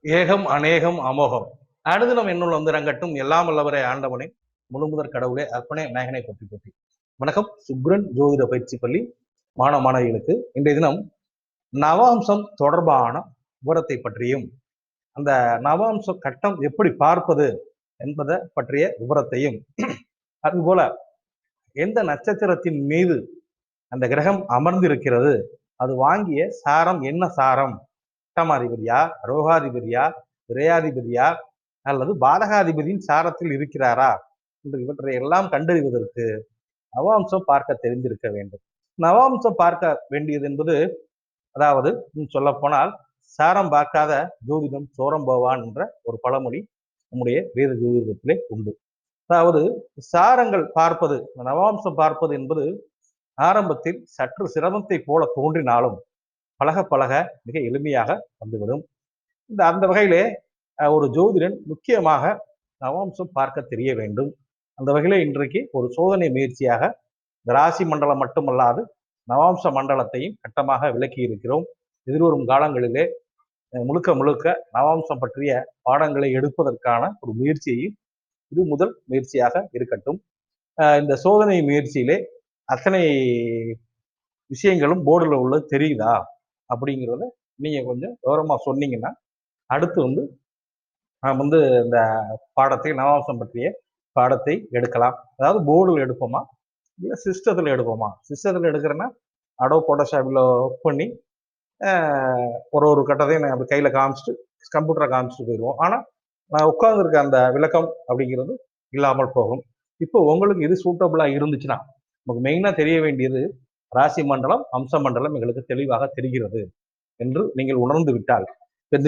ஏகம் அநேகம் அமோகம் அனுதினம் என்னுள் வந்து ரங்கட்டும் எல்லாம் வல்லவரை ஆண்டவனை முழுமுதற் கடவுளே அர்ப்பணை நாயகனை பற்றி பற்றி. வணக்கம். சுக்ரன் ஜோதிட பயிற்சி பள்ளி மாணவ மாணவிகளுக்கு இன்றைய தினம் நவாம்சம் தொடர்பான விவரத்தை பற்றியும் அந்த நவாம்ச கட்டம் எப்படி பார்ப்பது என்பதை பற்றிய விவரத்தையும், அதுபோல எந்த நட்சத்திரத்தின் மீது அந்த கிரகம் அமர்ந்திருக்கிறது, அது வாங்கிய சாரம் என்ன சாரம், அட்டமாதிபதியா, ரோகாதிபதியா, விரையாதிபதியா அல்லது பாதகாதிபதியின் சாரத்தில் இருக்கிறாரா என்று இவற்றை எல்லாம் கண்டறிவதற்கு நவாம்சம் பார்க்க தெரிந்திருக்க வேண்டும். நவாம்சம் பார்க்க வேண்டியது என்பது, அதாவது சொல்ல போனால் சாரம் பார்க்காத ஜோதிடம் சோரம் போவான் என்ற ஒரு பழமொழி நம்முடைய வேத ஜோதிடத்திலே உண்டு. அதாவது சாரங்கள் பார்ப்பது, நவாம்சம் பார்ப்பது என்பது ஆரம்பத்தில் சற்று சிரமத்தை போல தோன்றினாலும் பழக பழக மிக எளிமையாக வந்துவிடும். அந்த வகையிலே ஒரு ஜோதிடன் முக்கியமாக நவாம்சம் பார்க்க தெரிய வேண்டும். அந்த வகையிலே இன்றைக்கு ஒரு சோதனை முயற்சியாக இந்த ராசி மண்டலம் மட்டுமல்லாது நவாம்ச மண்டலத்தையும் கட்டமாக விளக்கி இருக்கிறோம். எதிர்வரும் காலங்களிலே முழுக்க முழுக்க நவாம்சம் பற்றிய பாடங்களை எடுப்பதற்கான ஒரு முயற்சியையும் இது முதல் முயற்சியாக இருக்கட்டும். இந்த சோதனை முயற்சியிலே அத்தனை விஷயங்களும் போர்டில் உள்ளது தெரியுதா அப்படிங்கிறத நீங்க கொஞ்சம் விவரமா சொன்னீங்கன்னா அடுத்து நாம் இந்த பாடத்தை நவாம்சம் பற்றிய பாடத்தை எடுக்கலாம். அதாவது போர்டில் எடுப்போமா இல்லை சிஸ்டத்தில் எடுப்போமா? சிஸ்டத்தில் எடுக்கிறேன்னா அடோ போட்டோஷாப்பில் ஒர்க் பண்ணி ஒரு கட்டத்தையும் நான் அப்படி கையில் காமிச்சிட்டு கம்ப்யூட்டரை காமிச்சிட்டு போயிடுவோம். ஆனால் நான் உட்கார்ந்துருக்க அந்த விளக்கம் அப்படிங்கிறது இல்லாமல் போகும். இப்போ உங்களுக்கு இது சூட்டபிளாக இருந்துச்சுன்னா நமக்கு மெயினாக தெரிய வேண்டியது ராசி மண்டலம், அம்ச மண்டலம் எங்களுக்கு தெளிவாக தெரிகிறது என்று நீங்கள் உணர்ந்து விட்டால்,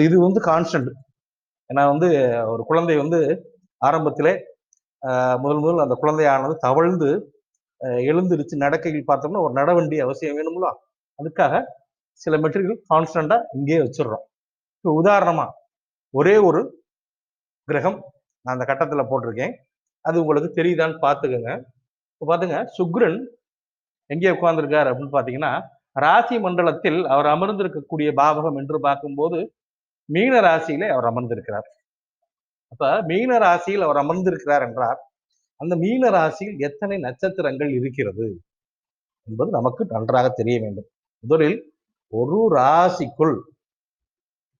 இது கான்ஸ்டன்ட். ஏன்னா ஒரு குழந்தை ஆரம்பத்திலே முதல் அந்த குழந்தையானது தவழ்ந்து எழுந்திருச்சு நடக்கையில் பார்த்தோம்னா ஒரு நடவண்டி அவசியம் வேணும்ல. அதுக்காக சில மெட்டீரியல் கான்ஸ்டண்டா இங்கேயே வச்சிடுறோம். இப்போ உதாரணமா ஒரே ஒரு கிரகம் நான் அந்த கட்டத்துல போட்டிருக்கேன், அது உங்களுக்கு தெரியுதான்னு பார்த்துக்கோங்க. இப்போ பாத்துங்க, சுக்ரன் எங்கே உட்கார்ந்துருக்காரு அப்படின்னு பாத்தீங்கன்னா, ராசி மண்டலத்தில் அவர் அமர்ந்திருக்கக்கூடிய பாவகம் என்று பார்க்கும்போது மீன ராசியிலே அவர் அமர்ந்திருக்கிறார். அப்ப மீன ராசியில் அவர் அமர்ந்திருக்கிறார் என்றால் அந்த மீன ராசியில் எத்தனை நட்சத்திரங்கள் இருக்கிறது என்பது நமக்கு நன்றாக தெரிய வேண்டும். முதலில் ஒரு ராசிக்குள்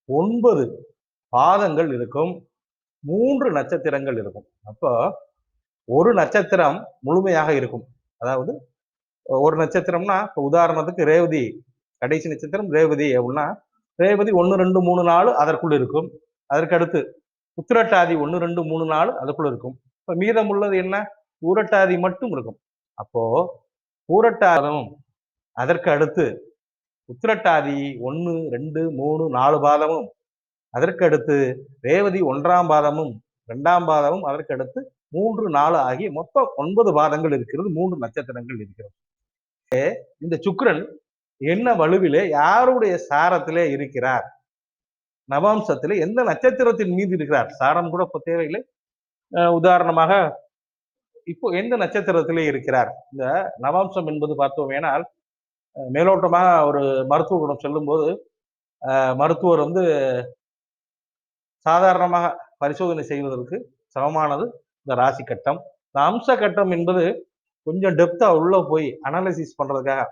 9 பாதங்கள் இருக்கும், 3 நட்சத்திரங்கள் இருக்கும். அப்போ ஒரு நட்சத்திரம் முழுமையாக இருக்கும். அதாவது ஒரு நட்சத்திரம்னா இப்போ உதாரணத்துக்கு ரேவதி, கடைசி நட்சத்திரம் ரேவதி அப்படின்னா ரேவதி 1, 2, 3, 4 அதற்குள் இருக்கும். அதற்கு அடுத்து உத்திரட்டாதி 1, 2, 3, 4 அதுக்குள்ள இருக்கும். இப்ப மீதம் உள்ளது என்ன? பூரட்டாதி மட்டும் இருக்கும். அப்போ பூரட்டாதம், அதற்கு அடுத்து உத்திரட்டாதி 1, 2, 3, 4 பாதமும், அதற்கு அடுத்து ரேவதி 1ஆம் பாதமும் 2ஆம் பாதமும், அதற்கு அடுத்து 3, 4 ஆகிய மொத்தம் 9 பாதங்கள் இருக்கிறது, 3 நட்சத்திரங்கள் இருக்கிறது. இந்த சுக்கிரன் என்ன வலுவிலே யாருடைய சாரத்திலே இருக்கிறார், நவாம்சத்திலே எந்த நட்சத்திரத்தின் மீது இருக்கிறார், சாரம் கூட இப்ப தேவையில்லை. உதாரணமாக இப்போ எந்த நட்சத்திரத்திலே இருக்கிறார். இந்த நவாம்சம் என்பது பார்த்தோமேனால் மேலோட்டமாக ஒரு மருத்துவ குணம் சொல்லும் போது மருத்துவர் சாதாரணமாக பரிசோதனை செய்வதற்கு சமமானது இந்த ராசி கட்டம். இந்த அம்ச கட்டம் என்பது கொஞ்சம் டெப்தா உள்ள போய் அனாலிசிஸ் பண்றதுக்காக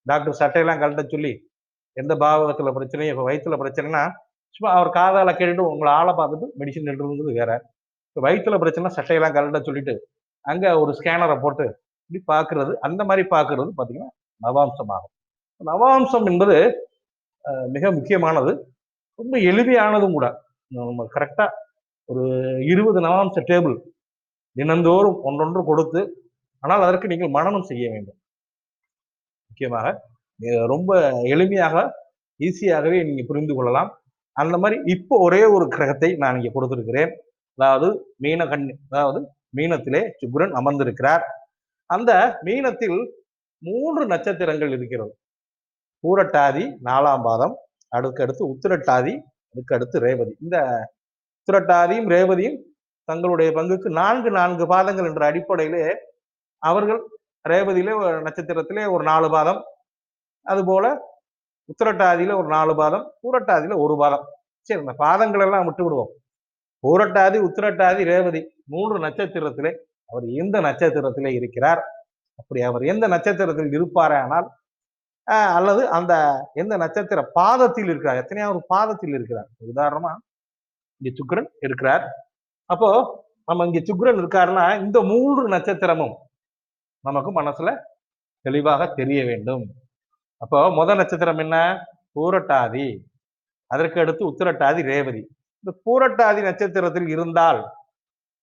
டாக்டர் சட்டையெல்லாம் கழட்ட சொல்லி எந்த பாவகத்துல பிரச்சனையும், இப்போ வயிற்றுல பிரச்சனைனா சும்மா அவர் காதால கேட்டுட்டு உங்களை ஆளை பார்த்துட்டு மெடிசன் எழுதுறது வேற. இப்போ வயிற்றுல பிரச்சனை சட்டையெல்லாம் கழட்ட சொல்லிட்டு அங்க ஒரு ஸ்கேனரை போட்டு இப்படி பாக்குறது, அந்த மாதிரி பாக்குறது பாத்தீங்கன்னா நவாம்சமாகும். நவாம்சம் என்பது மிக முக்கியமானது, ரொம்ப எளிமையானதும் கூட. நம்ம கரெக்டா ஒரு 20 நவாம்ச டேபிள் தினந்தோறும் ஒன்றொன்று கொடுத்து, ஆனால் அதற்கு நீங்கள் மனனம் செய்ய வேண்டும். முக்கியமாக ரொம்ப எளிமையாக ஈஸியாகவே நீங்க புரிந்து கொள்ளலாம். அந்த மாதிரி இப்போ ஒரே ஒரு கிரகத்தை நான் இங்க கொடுத்திருக்கிறேன். அதாவது அதாவது மீனத்திலே சுக்கிரன் அமர்ந்திருக்கிறார். அந்த மீனத்தில் 3 நட்சத்திரங்கள் இருக்கிறது. பூரட்டாதி 4ஆம் பாதம், அடுத்து உத்திரட்டாதி, அடுத்து ரேவதி. இந்த உத்திரட்டாதியும் ரேவதியும் தங்களுடைய பங்குக்கு 4 பாதங்கள் என்ற அடிப்படையிலே அவர்கள் ரேவதியிலே நட்சத்திரத்திலே ஒரு 4 பாதம், அதுபோல உத்திரட்டாதியில ஒரு 4 பாதம், பூரட்டாதியில 1 பாதம். சரி, இந்த பாதங்கள் எல்லாம் விட்டு விடுவோம். பூரட்டாதி, உத்திரட்டாதி, ரேவதி 3 நட்சத்திரத்திலே அவர் எந்த நட்சத்திரத்திலே இருக்கிறார்? அப்படி அவர் எந்த நட்சத்திரத்தில் இருப்பாரானால் அல்லது அந்த எந்த நட்சத்திர பாதத்தில் இருக்கிறார், எத்தனையாவது பாதத்தில் இருக்கிறார்? உதாரணமா இங்க சுக்கிரன் இருக்கிறார். அப்போ நம்ம இங்க சுக்கிரன் இருக்காருன்னா இந்த 3 நட்சத்திரமும் நமக்கு மனசுல தெளிவாக தெரிய வேண்டும். அப்போ முதல் நட்சத்திரம் என்ன? பூரட்டாதி. அதற்கு அடுத்து உத்திரட்டாதி, ரேவதி. இந்த பூரட்டாதி நட்சத்திரத்தில் இருந்தால்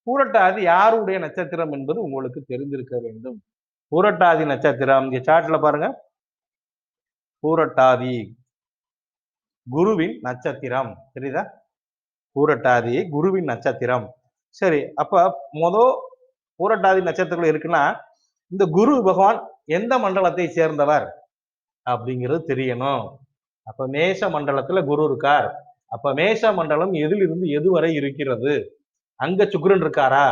பூரட்டாதி யாருடைய நட்சத்திரம் என்பது உங்களுக்கு தெரிந்திருக்க வேண்டும். பூரட்டாதி நட்சத்திரம் இங்க சார்ட்ல பாருங்க. பூரட்டாதி குருவின் நட்சத்திரம் தெரியுதா? பூரட்டாதி குருவின் நட்சத்திரம். சரி, அப்ப பூரட்டாதி நட்சத்திரம் இருக்குன்னா இந்த குரு பகவான் எந்த மண்டலத்தை சேர்ந்தவர் அப்படிங்கிறது தெரியணும். அப்ப மேஷ மண்டலத்துல குரு இருக்கார். அப்ப மேஷ மண்டலம் எதிலிருந்து எது வரை இருக்கிறது? அங்க சுக்கிரன் இருக்காரா?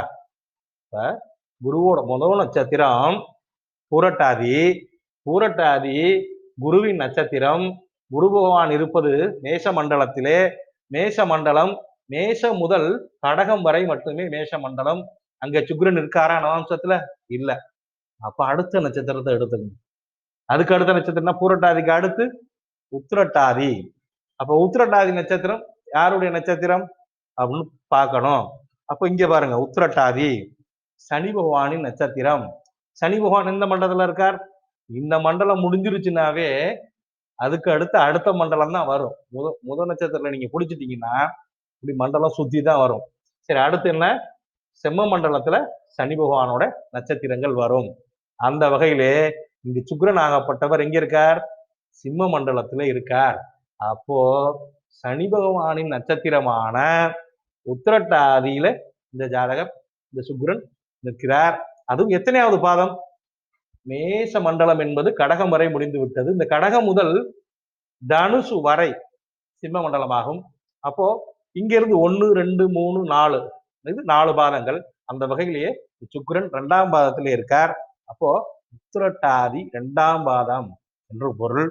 இப்ப குருவோட முதல் நட்சத்திரம் பூரட்டாதி. பூரட்டாதி குருவின் நட்சத்திரம். குரு பகவான் இருப்பது மேஷ மண்டலத்திலே. மேஷ மண்டலம் மேஷம் முதல் கடகம் வரை மட்டுமே மேஷ மண்டலம். அங்க சுக்கிரன் இருக்காரா நவாம்சத்துல? இல்ல. அப்ப அடுத்த நட்சத்திரத்தை எடுத்துக்கணும். அதுக்கு அடுத்த நட்சத்திரம்னா பூரட்டாதிக்கு அடுத்து உத்திரட்டாதி. அப்ப உத்திரட்டாதி நட்சத்திரம் யாருடைய நட்சத்திரம் அப்படின்னு பார்க்கணும். அப்ப இங்க பாருங்க, உத்திரட்டாதி சனி பகவானின் நட்சத்திரம். சனி பகவான் எந்த மண்டலத்துல இருக்கார்? இந்த மண்டலம் முடிஞ்சிருச்சுனாவே அதுக்கு அடுத்த மண்டலம் தான் வரும். முதல் நட்சத்திரத்துல நீங்க பிடிச்சிட்டீங்கன்னா இப்படி மண்டலம் சுத்தி தான் வரும். சரி, அடுத்து என்ன? செம்ம மண்டலத்துல சனி பகவானோட நட்சத்திரங்கள் வரும். அந்த வகையிலே இங்க சுக்கிரன் ஆகப்பட்டவர் எங்க இருக்கார்? சிம்ம மண்டலத்துல இருக்கார். அப்போ சனி பகவானின் நட்சத்திரமான உத்திரட்டாதியில இந்த ஜாதகர் இந்த சுக்கிரன் நிற்கிறார். அதுவும் எத்தனையாவது பாதம்? மேஷ மண்டலம் என்பது கடகம் வரை முடிந்து விட்டது. இந்த கடகம் முதல் தனுசு வரை சிம்ம மண்டலமாகும். அப்போ இங்க இருந்து 1, 2, 3, 4 இது 4 பாதங்கள். அந்த வகையிலேயே சுக்கிரன் 2ஆம் பாதத்திலே இருக்கார். அப்போ உத்திரட்டாதி 2ஆம் பாதம் என்று பொருள்.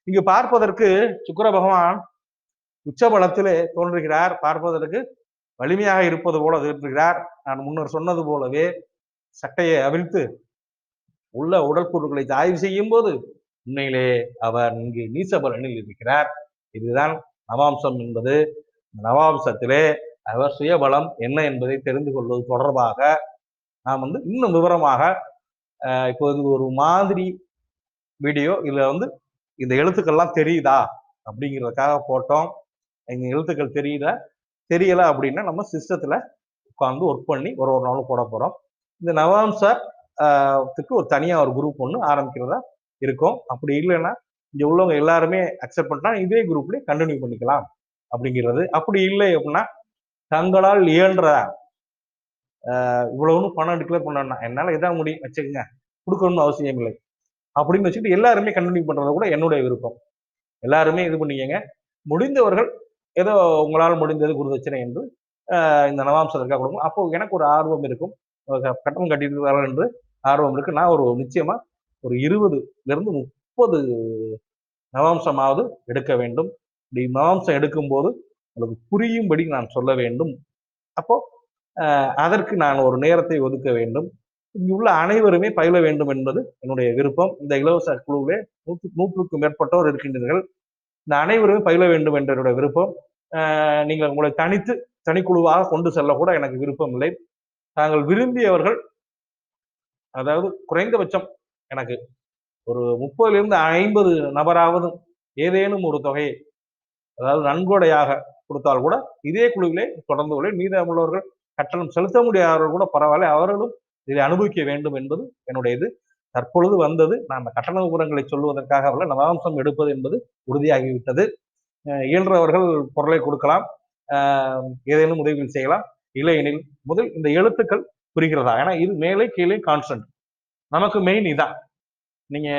இங்கு பார்ப்பதற்கு சுக்கிர பகவான் உச்சபலத்திலே தோன்றுகிறார். பார்ப்பதற்கு வலிமையாக இருப்பது போல தோன்றுகிறார். நான் முன்னர் சொன்னது போலவே சட்டையை அவிழ்த்து உள்ள உடற்கூறுகளை ஆய்வு செய்யும் போது உண்மையிலே அவர் இங்கு நீசபலனில் இருக்கிறார். இதுதான் நவாம்சம் என்பது. நவாம்சத்திலே அவர் சுயபலம் என்ன என்பதை தெரிந்து கொள்வது தொடர்பாக நாம் இன்னும் விவரமாக இப்போது ஒரு மாதிரி வீடியோ இதுல இந்த எழுத்துக்கள்லாம் தெரியுதா அப்படிங்கிறதுக்காக போட்டோம். இந்த எழுத்துக்கள் தெரியல அப்படின்னா நம்ம சிஸ்டத்துல உட்கார்ந்து ஒர்க் பண்ணி ஒரு நாளும் போட போறோம். இந்த நவாம்சத்துக்கு ஒரு தனியா ஒரு குரூப் ஒன்று ஆரம்பிக்கிறதா இருக்கும். அப்படி இல்லைன்னா இங்க உள்ளவங்க எல்லாருமே அக்செப்ட் பண்ணா இதே குரூப்லயே கண்டினியூ பண்ணிக்கலாம் அப்படிங்கிறது. அப்படி இல்லை அப்படின்னா தங்களால் இயன்ற இவ்வளவுன்னு பணம் டிக்ளேர் பண்ணா என்னால இதான் முடியும் வச்சுக்கோங்க, கொடுக்கணும்னு அவசியம் இல்லை அப்படின்னு வச்சுட்டு எல்லாருமே கண்டினியூ பண்றத கூட என்னுடைய விருப்பம். எல்லாருமே இது பண்ணிக்கங்க. முடிந்தவர்கள் ஏதோ உங்களால் முடிந்தது குருதட்சணை என்று இந்த நவாம்சத்திற்காக கொடுக்கும். அப்போ எனக்கு ஒரு ஆர்வம் இருக்கும், கட்டணம் கட்டிட்டு வர என்று ஆர்வம் இருக்கு. நான் ஒரு நிச்சயமா ஒரு 20 to 30 நவாம்சமாவது எடுக்க வேண்டும். இப்படி நவாம்சம் எடுக்கும் போது உங்களுக்கு புரியும்படி நான் சொல்ல வேண்டும். அப்போ அதற்கு நான் ஒரு நேரத்தை ஒதுக்க வேண்டும். இங்குள்ள அனைவருமே பயில வேண்டும் என்பது என்னுடைய விருப்பம். இந்த இலவச குழுவிலே 100க்கும் மேற்பட்டோர் இருக்கின்றீர்கள். இந்த அனைவருமே பயில வேண்டும் என்ற என்னுடைய விருப்பம். நீங்கள் உங்களை தனிக்குழுவாக கொண்டு செல்ல கூட எனக்கு விருப்பம் இல்லை. தாங்கள் விரும்பியவர்கள், அதாவது குறைந்தபட்சம் எனக்கு ஒரு 30 to 50 நபராவது ஏதேனும் ஒரு தொகையை, அதாவது நன்கொடையாக கொடுத்தால் கூட இதே குழுவிலே தொடர்ந்து கொள்ள, மீதமுள்ளவர்கள் கட்டணம் செலுத்த முடியாதவர்கள் கூட பரவாயில்லை, அவர்களும் இதை அனுபவிக்க வேண்டும் என்பது என்னுடைய இது. தற்பொழுது வந்தது நான் அந்த கட்டண விவரங்களை சொல்வதற்காக அல்ல, நவாம்சம் எடுப்பது என்பது உறுதியாகிவிட்டது. இயன்றவர்கள் பொருளை கொடுக்கலாம், ஏதேனும் உதவிகள் செய்யலாம். இல்லையெனில் முதல் இந்த எழுத்துக்கள் புரிகிறதா, ஏன்னா இது மேலே கீழே கான்ஸ்டன்ட், நமக்கு மெயின் இதான். நீங்க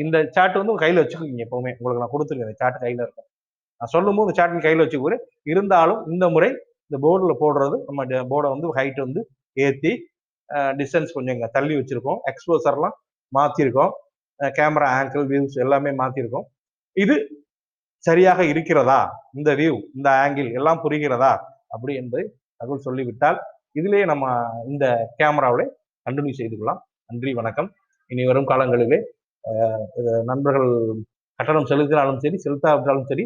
இந்த சார்ட் கையில வச்சுக்கோங்க. எப்பவுமே உங்களுக்கு நான் கொடுத்துருக்கேன், சார்ட் கையில இருக்கும். நான் சொல்லும் போது சார்ட் கையில வச்சுக்கோ. இருந்தாலும் இந்த முறை இந்த போர்டில் போடுறது, நம்ம போர்டை ஹைட் ஏற்றி டிஸ்டன்ஸ் கொஞ்சம் இங்கே தள்ளி வச்சிருக்கோம். எக்ஸ்போசர்லாம் மாற்றிருக்கோம். கேமரா ஆங்கிள் வியூஸ் எல்லாமே மாற்றிருக்கோம். இது சரியாக இருக்கிறதா, இந்த வியூ, இந்த ஆங்கிள் எல்லாம் புரிகிறதா அப்படி என்பதை தகவல் சொல்லிவிட்டால் இதிலேயே நம்ம இந்த கேமராவிலே கண்டினியூ செய்து கொள்ளலாம். நன்றி, வணக்கம். இனி வரும் காலங்களிலே நண்பர்கள் கட்டணம் செலுத்தினாலும் சரி, செலுத்தாவிட்டாலும் சரி,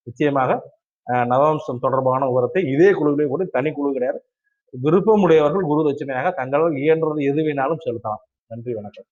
நிச்சயமாக நவாம்சம் தொடர்பான விவரத்தை இதே குழுவிலே கூட, தனி குழு கிடையாது, விருப்பமுடையவர்கள் குரு தட்சிணையாக தங்களால் இயன்றது எது வேணாலும் செலுத்தலாம். நன்றி, வணக்கம்.